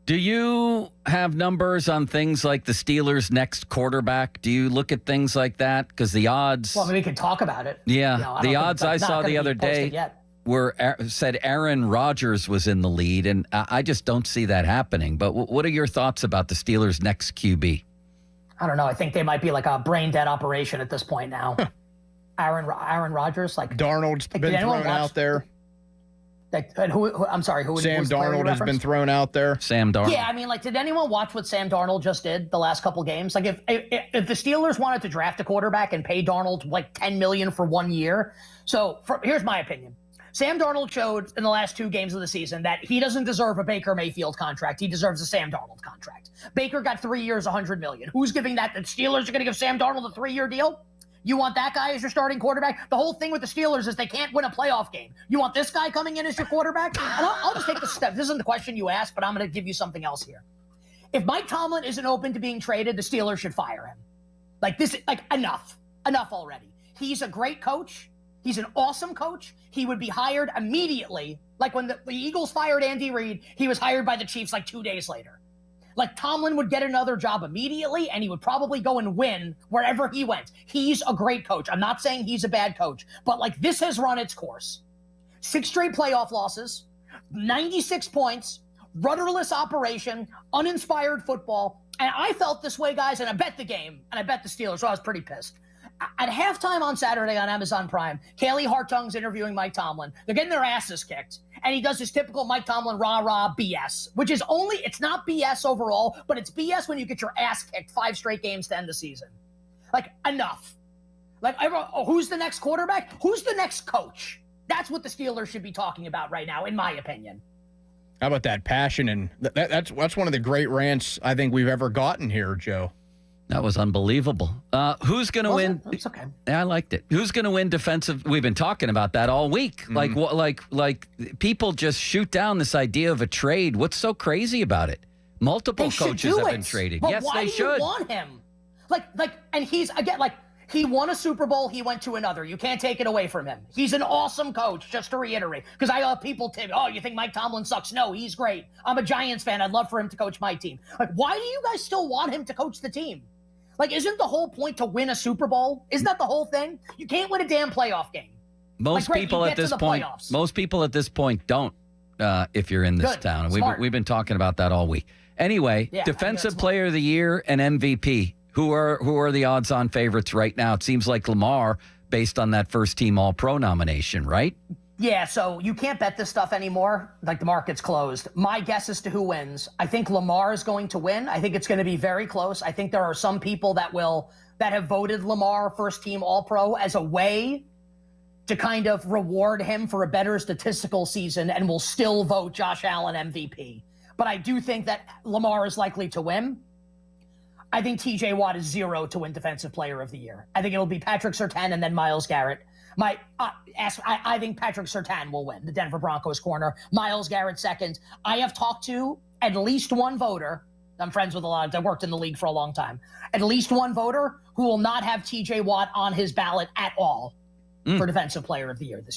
Do you have numbers on things like the Steelers' next quarterback? Do you look at things like that? Because the odds... Well, I mean, we can talk about it. Yeah, the odds I saw the other day said Aaron Rodgers was in the lead, and I just don't see that happening. But what are your thoughts about the Steelers' next QB? I don't know. I think they might be like a brain-dead operation at this point now. Aaron Rodgers, like... Darnold's been thrown out there. I'm sorry, who? Sam Darnold has been thrown out there. Sam Darnold. Yeah, I mean, like, did anyone watch what Sam Darnold just did the last couple games? Like, if the Steelers wanted to draft a quarterback and pay Darnold like $10 million for 1 year, here's my opinion. Sam Darnold showed in the last 2 games of the season that he doesn't deserve a Baker Mayfield contract. He deserves a Sam Darnold contract. Baker got 3 years, $100 million. Who's giving that? The Steelers are going to give Sam Darnold a 3-year deal? You want that guy as your starting quarterback? The whole thing with the Steelers is they can't win a playoff game. You want this guy coming in as your quarterback? And I'll just take the step. This isn't the question you asked, but I'm going to give you something else here. If Mike Tomlin isn't open to being traded, the Steelers should fire him. Enough already. He's a great coach. He's an awesome coach. He would be hired immediately. Like when the Eagles fired Andy Reid, he was hired by the Chiefs like 2 days later. Like, Tomlin would get another job immediately, and he would probably go and win wherever he went. He's a great coach. I'm not saying he's a bad coach, but, like, this has run its course. 6 straight playoff losses, 96 points, rudderless operation, uninspired football. And I felt this way, guys, and I bet the game, and I bet the Steelers, so I was pretty pissed. At halftime on Saturday on Amazon Prime, Kaylee Hartung's interviewing Mike Tomlin. They're getting their asses kicked. And he does his typical Mike Tomlin rah-rah BS, which is it's not BS overall, but it's BS when you get your ass kicked 5 straight games to end the season. Like, enough. Like, who's the next quarterback? Who's the next coach? That's what the Steelers should be talking about right now, in my opinion. How about that passion? And that's one of the great rants I think we've ever gotten here, Joe. That was unbelievable. Who's going to win? It's okay. Yeah, I liked it. Who's going to win defensive? We've been talking about that all week. Mm-hmm. Like people just shoot down this idea of a trade. What's so crazy about it? Multiple coaches have been traded. But yes, why they do should. You want him? And he's again he won a Super Bowl. He went to another. You can't take it away from him. He's an awesome coach. Just to reiterate, because I people tip. Oh, you think Mike Tomlin sucks? No, he's great. I'm a Giants fan. I'd love for him to coach my team. Like, why do you guys still want him to coach the team? Like, isn't the whole point to win a Super Bowl? Isn't that the whole thing? You can't win a damn playoff game. Most people at this point don't. If you're in this town, we've been talking about that all week. Anyway, defensive player of the year and MVP. Who are the odds-on favorites right now? It seems like Lamar, based on that first-team All-Pro nomination, right? Yeah, so you can't bet this stuff anymore. Like, the market's closed. My guess as to who wins, I think Lamar is going to win. I think it's going to be very close. I think there are some people that have voted Lamar first-team All-Pro as a way to kind of reward him for a better statistical season and will still vote Josh Allen MVP. But I do think that Lamar is likely to win. I think TJ Watt is 0 to win Defensive Player of the Year. I think it'll be Patrick Surtain and then Myles Garrett. I think Patrick Surtain will win, the Denver Broncos corner. Myles Garrett second. I have talked to at least one voter. I'm friends with a lot. I worked in the league for a long time. At least one voter who will not have TJ Watt on his ballot at all for Defensive Player of the Year this year.